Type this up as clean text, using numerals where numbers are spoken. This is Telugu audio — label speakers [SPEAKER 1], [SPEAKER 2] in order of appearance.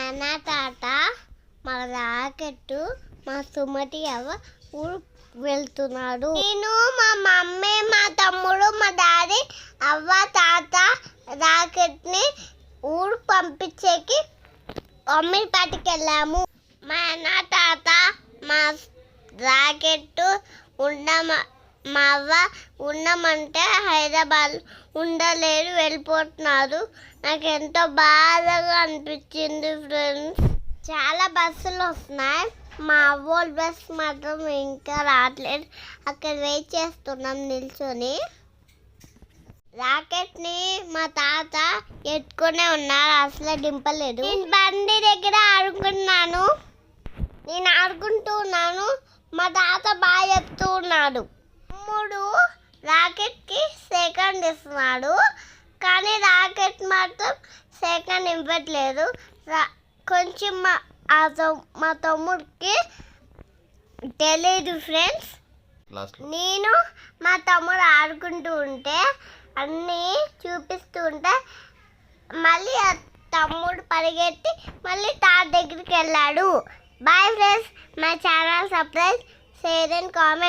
[SPEAKER 1] అన్న తాత మా రాకెట్ మా సుమతి అవ్వ ఊరు వెళ్తున్నాడు. నేను మా మమ్మీ మా తమ్ముడు మా డాడీ అవ్వ తాత రాకెట్ ని ఊరు పంపించేకి అమీర్పేటకి వెళ్ళాము. మా అన్న తాత మా రాకెట్ మా అవ్వ ఉండమంటే హైదరాబాద్ ఉండలేరు, వెళ్ళిపోతున్నారు. నాకు ఎంతో బాధగా అనిపించింది ఫ్రెండ్స్. చాలా బస్సులు వస్తున్నాయి, మా అవ్వోళ్ళ బస్ మాత్రం ఇంకా రావట్లేదు. అక్కడ వెయిట్ చేస్తున్నాం నిల్చొని. రాకెట్ ని మా తాత ఎత్తుకునే ఉన్నారు, అసలు దింపలేదు. నేను బండి దగ్గర ఆడుకుంటూ ఉన్నాను. మా తాత బాగా చెప్తూ ఉన్నాడు. తమ్ముడు రాకెట్ కి సెకండ్ ఇస్తున్నాడు, కానీ రాకెట్ మాత్రం సెకండ్ ఇవ్వట్లేదు. కొంచెం మా తమ్ముడికి తెలియదు ఫ్రెండ్స్. నేను మా తమ్ముడు ఆడుకుంటూ ఉంటే అన్నీ చూపిస్తూ ఉంటే మళ్ళీ ఆ తమ్ముడు పరిగెత్తి మళ్ళీ తాత దగ్గరికి వెళ్ళాడు. బాయ్ ఫ్రెండ్స్, మా channel subscribe, share and comment.